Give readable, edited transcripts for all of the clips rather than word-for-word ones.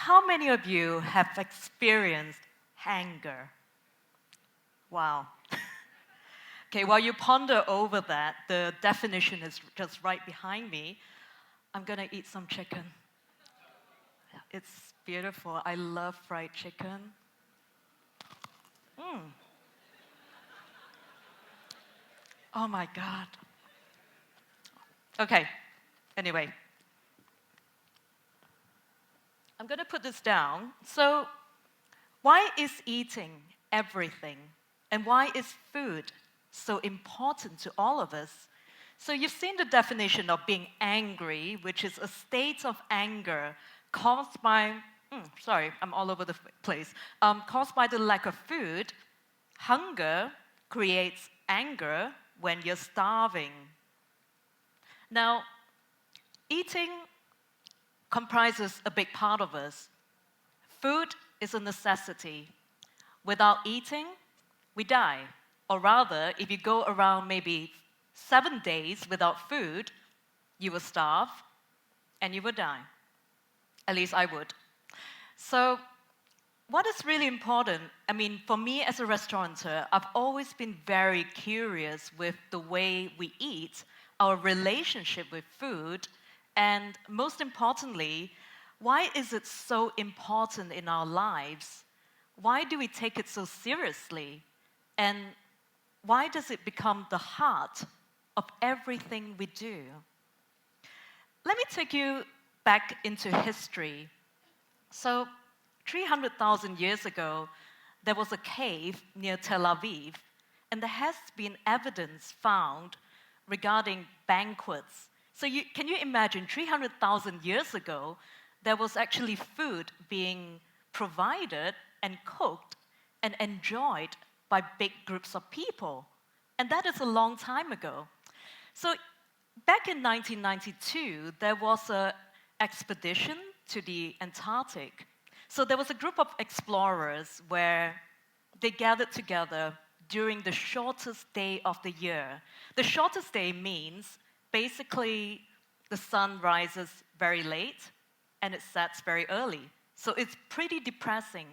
how many of you have experienced hunger? Wow. Okay, while you ponder over that, the definition is just right behind me. I'm gonna eat some chicken. It's beautiful. I love fried chicken. Mm. Oh my God. Okay, anyway. I'm gonna put this down. So, why is eating everything? And why is food so important to all of us? So you've seen the definition of being angry, which is a state of anger caused by, sorry, I'm all over the place, caused by the lack of food. Hunger creates anger when you're starving. Now, eating comprises a big part of us. Food is a necessity. Without eating, we die. Or rather, if you go around maybe 7 days without food, you will starve and you will die. At least I would. So, what is really important, I mean, for me as a restaurateur, I've always been very curious with the way we eat, our relationship with food, and most importantly, why is it so important in our lives? Why do we take it so seriously? And why does it become the heart of everything we do? Let me take you back into history. So, 300,000 years ago, there was a cave near Tel Aviv, and there has been evidence found regarding banquets. So can you imagine, 300,000 years ago, there was actually food being provided and cooked and enjoyed by big groups of people. And that is a long time ago. So back in 1992, there was an expedition to the Antarctic. So there was a group of explorers where they gathered together during the shortest day of the year. The shortest day means basically the sun rises very late and it sets very early. So it's pretty depressing.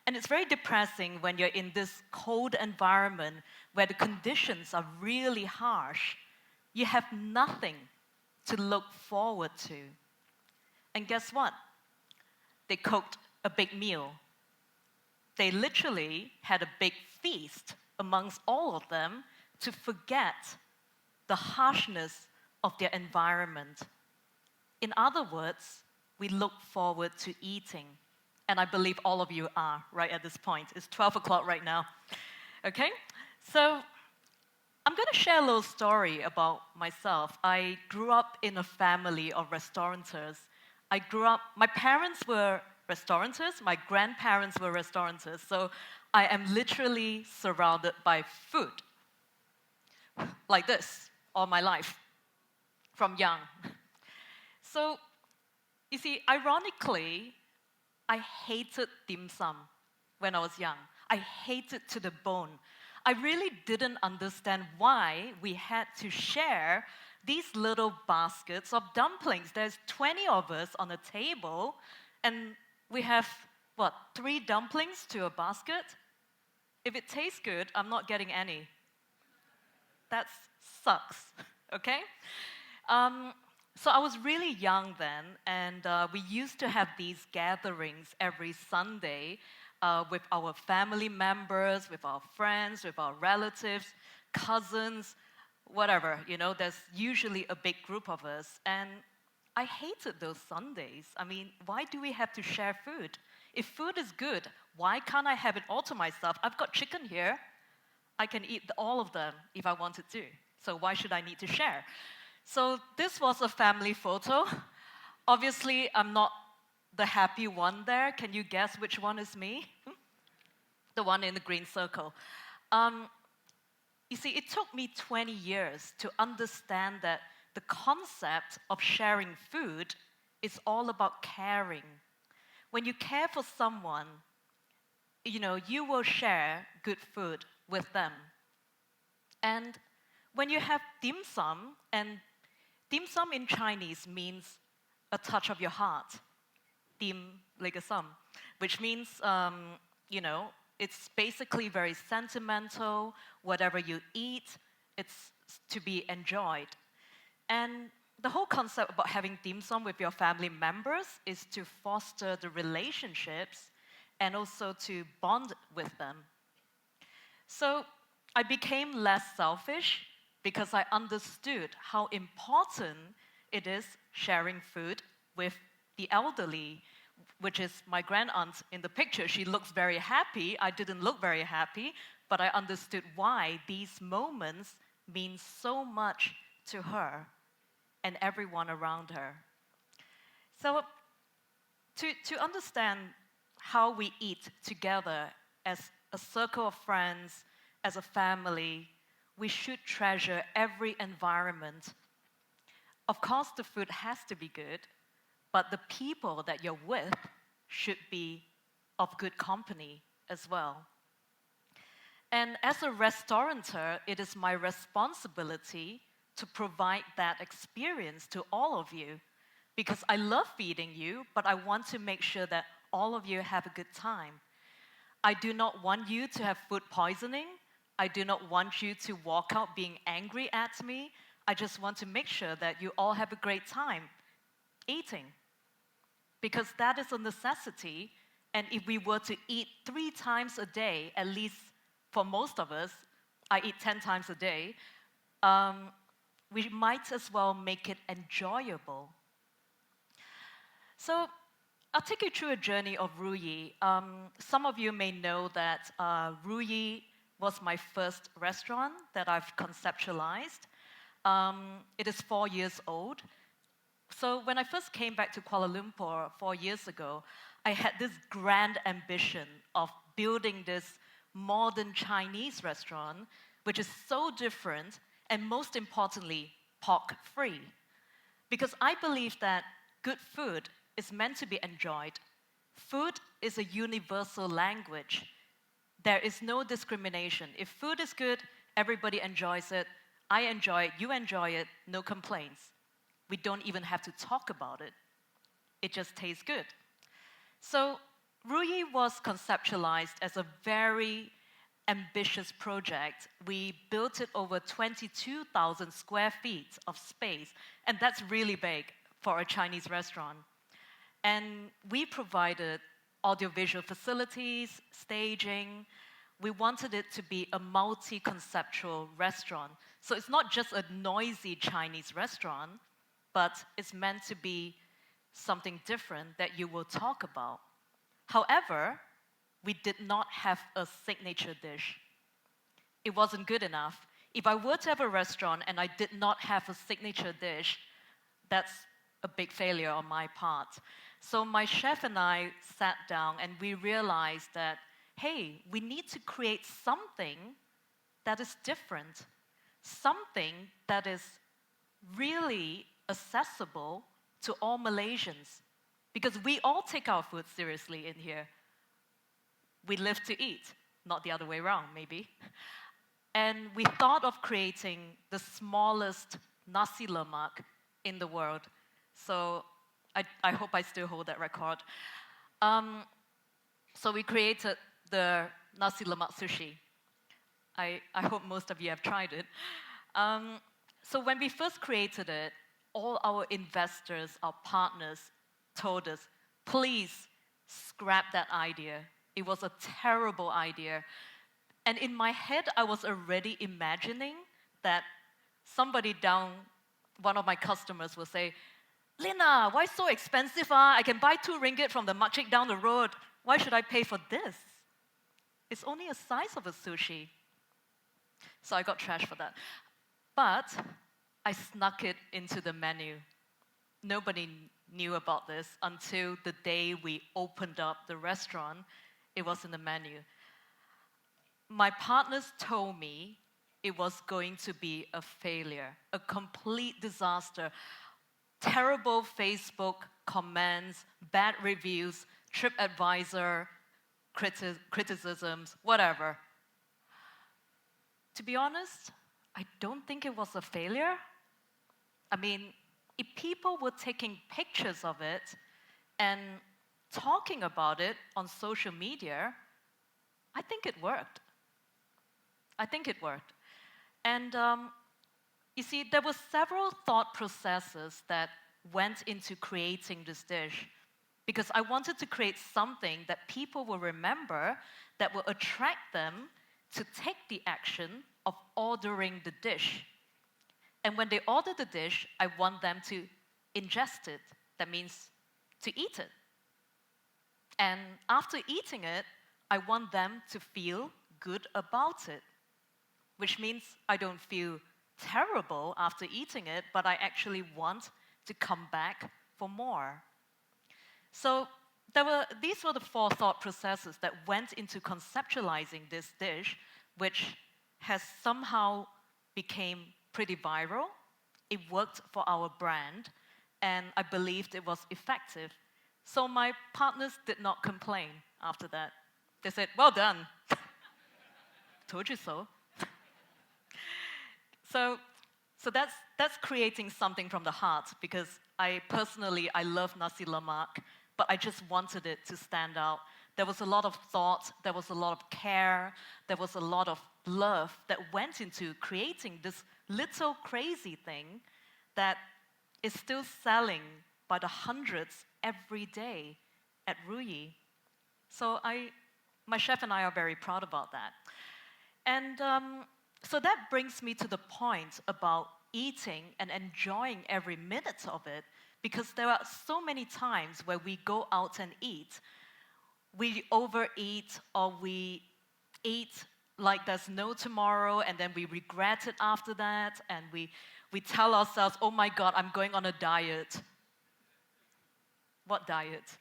And it's very depressing when you're in this cold environment where the conditions are really harsh. You have nothing to look forward to. And guess what? They cooked a big meal. They literally had a big feast amongst all of them to forget the harshness of their environment. In other words, we look forward to eating. And I believe all of you are right at this point. It's 12 o'clock right now. Okay? So I'm going to share a little story about myself. I grew up in a family of restaurateurs. My parents were restaurateurs, my grandparents were restaurateurs, so I am literally surrounded by food. Like this, all my life, from young. So, you see, ironically, I hated dim sum when I was young. I hated to the bone. I really didn't understand why we had to share these little baskets of dumplings. There's 20 of us on a table, and we have, 3 dumplings to a basket? If it tastes good, I'm not getting any. That sucks, okay? So I was really young then, and we used to have these gatherings every Sunday with our family members, with our friends, with our relatives, cousins, whatever, there's usually a big group of us. And I hated those Sundays. I mean, why do we have to share food? If food is good, why can't I have it all to myself? I've got chicken here. I can eat all of them if I wanted to. So why should I need to share? So this was a family photo. Obviously, I'm not the happy one there. Can you guess which one is me? The one in the green circle. You see, it took me 20 years to understand that the concept of sharing food is all about caring. When you care for someone, you will share good food with them. And when you have dim sum, and dim sum in Chinese means a touch of your heart. dim legasam, which means, it's basically very sentimental. Whatever you eat, it's to be enjoyed. And the whole concept about having dim sum with your family members is to foster the relationships and also to bond with them. So I became less selfish because I understood how important it is sharing food with the elderly, which is my grandaunt in the picture. She looks very happy. I didn't look very happy, but I understood why these moments mean so much to her and everyone around her. So to understand how we eat together as a circle of friends, as a family, we should treasure every environment. Of course, the food has to be good, but the people that you're with should be of good company as well. And as a restaurateur, it is my responsibility to provide that experience to all of you, because I love feeding you, but I want to make sure that all of you have a good time. I do not want you to have food poisoning. I do not want you to walk out being angry at me. I just want to make sure that you all have a great time eating, because that is a necessity. And if we were to eat 3 times a day, at least for most of us, I eat 10 times a day, we might as well make it enjoyable. So I'll take you through a journey of Ruyi. Some of you may know that Ruyi was my first restaurant that I've conceptualized. It is 4 years old. So when I first came back to Kuala Lumpur 4 years ago, I had this grand ambition of building this modern Chinese restaurant, which is so different and most importantly, pork-free. Because I believe that good food is meant to be enjoyed. Food is a universal language. There is no discrimination. If food is good, everybody enjoys it. I enjoy it, you enjoy it, no complaints. We don't even have to talk about it. It just tastes good. So Ruyi was conceptualized as a very ambitious project. We built it over 22,000 square feet of space, and that's really big for a Chinese restaurant. And we provided audiovisual facilities, staging. We wanted it to be a multi-conceptual restaurant. So it's not just a noisy Chinese restaurant, but it's meant to be something different that you will talk about. However, we did not have a signature dish. It wasn't good enough. If I were to have a restaurant and I did not have a signature dish, that's a big failure on my part. So my chef and I sat down and we realized that, hey, we need to create something that is different, something that is really accessible to all Malaysians. Because we all take our food seriously in here. We live to eat, not the other way around, maybe. And we thought of creating the smallest nasi lemak in the world. So I hope I still hold that record. So we created the nasi lemak sushi. I hope most of you have tried it. So when we first created it, all our investors, our partners, told us, please scrap that idea. It was a terrible idea. And in my head, I was already imagining that somebody down, one of my customers will say, Lina, why so expensive? I can buy 2 ringgit from the makcik down the road. Why should I pay for this? It's only a size of a sushi. So I got trashed for that. But I snuck it into the menu. Nobody knew about this until the day we opened up the restaurant. It was in the menu. My partners told me it was going to be a failure, a complete disaster. Terrible Facebook comments, bad reviews, TripAdvisor, criticisms, whatever. To be honest, I don't think it was a failure. I mean, if people were taking pictures of it and talking about it on social media, I think it worked. I think it worked. And you see, there were several thought processes that went into creating this dish because I wanted to create something that people will remember that will attract them to take the action of ordering the dish. And when they order the dish, I want them to ingest it. That means to eat it. And after eating it, I want them to feel good about it, which means I don't feel terrible after eating it, but I actually want to come back for more. So these were the 4 thought processes that went into conceptualizing this dish, which has somehow became pretty viral. It worked for our brand, and I believed it was effective. So my partners did not complain after that. They said, well done. Told you so. So that's creating something from the heart, because I love nasi lemak, but I just wanted it to stand out. There was a lot of thought, there was a lot of care, there was a lot of love that went into creating this little crazy thing that is still selling by the hundreds every day at Ruyi. So my chef and I are very proud about that. And so that brings me to the point about eating and enjoying every minute of it, because there are so many times where we go out and eat, we overeat, or we eat like there's no tomorrow, and then we regret it after that, and we tell ourselves, oh my God, I'm going on a diet. What diet?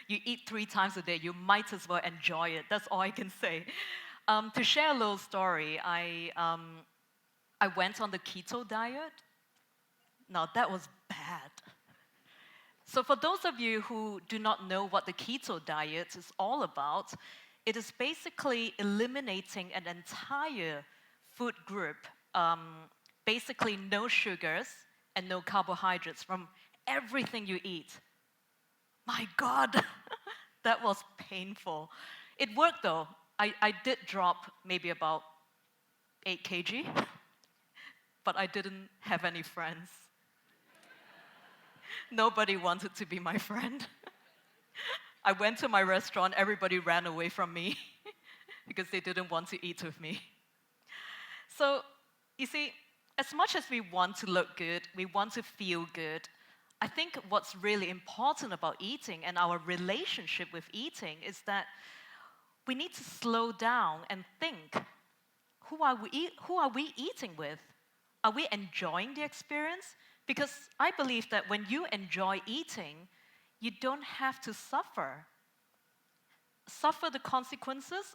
You eat 3 times a day, you might as well enjoy it. That's all I can say. To share a little story, I went on the keto diet. Now, that was bad. So for those of you who do not know what the keto diet is all about, it is basically eliminating an entire food group, basically no sugars and no carbohydrates from everything you eat. My God, that was painful. It worked though. I did drop maybe about 8 kg, but I didn't have any friends. Nobody wanted to be my friend. I went to my restaurant, everybody ran away from me because they didn't want to eat with me. So, you see, as much as we want to look good, we want to feel good, I think what's really important about eating and our relationship with eating is that we need to slow down and think, who are we eating with? Are we enjoying the experience? Because I believe that when you enjoy eating, you don't have to suffer the consequences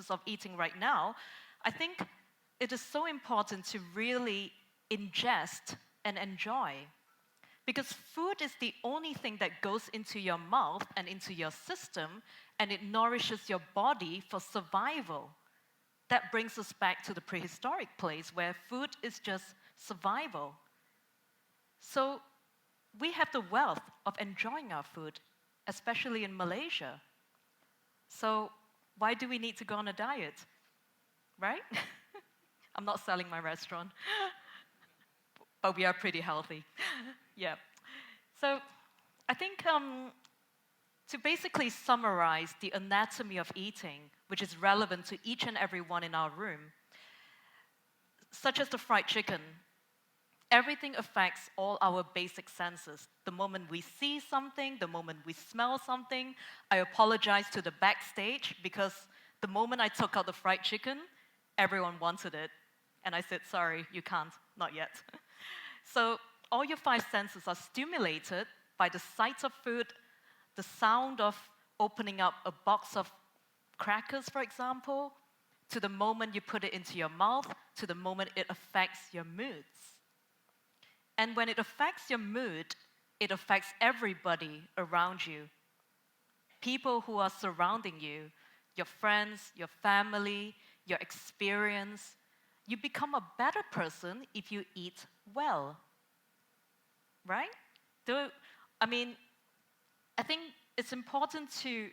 of eating right now. I think it is so important to really ingest and enjoy. Because food is the only thing that goes into your mouth and into your system, and it nourishes your body for survival. That brings us back to the prehistoric place where food is just survival. So we have the wealth of enjoying our food, especially in Malaysia. So why do we need to go on a diet, right? I'm not selling my restaurant, but we are pretty healthy. Yeah. So I think to basically summarize the anatomy of eating, which is relevant to each and every one in our room, such as the fried chicken, everything affects all our basic senses. The moment we see something, the moment we smell something, I apologize to the backstage because the moment I took out the fried chicken, everyone wanted it. And I said, sorry, you can't, not yet. So all your 5 senses are stimulated by the sight of food, the sound of opening up a box of crackers, for example, to the moment you put it into your mouth, to the moment it affects your moods. And when it affects your mood, it affects everybody around you. People who are surrounding you, your friends, your family, your experience. You become a better person if you eat well. Right? I think it's important to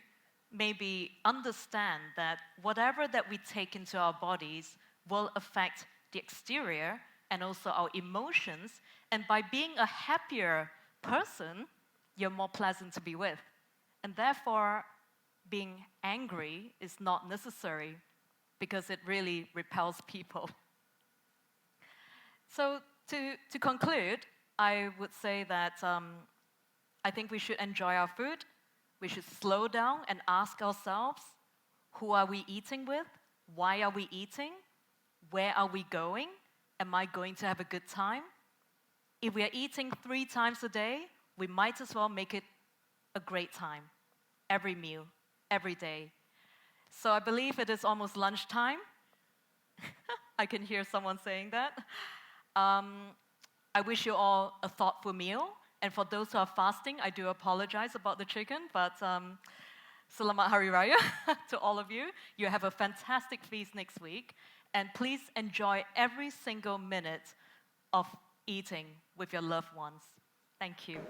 maybe understand that whatever that we take into our bodies will affect the exterior and also our emotions. And by being a happier person, you're more pleasant to be with. And therefore, being angry is not necessary because it really repels people. So to conclude, I would say that I think we should enjoy our food. We should slow down and ask ourselves, who are we eating with? Why are we eating? Where are we going? Am I going to have a good time? If we are eating 3 times a day, we might as well make it a great time. Every meal, every day. So I believe it is almost lunchtime. I can hear someone saying that. I wish you all a thoughtful meal. And for those who are fasting, I do apologize about the chicken, but Selamat Hari Raya to all of you. You have a fantastic feast next week. And please enjoy every single minute of eating with your loved ones. Thank you.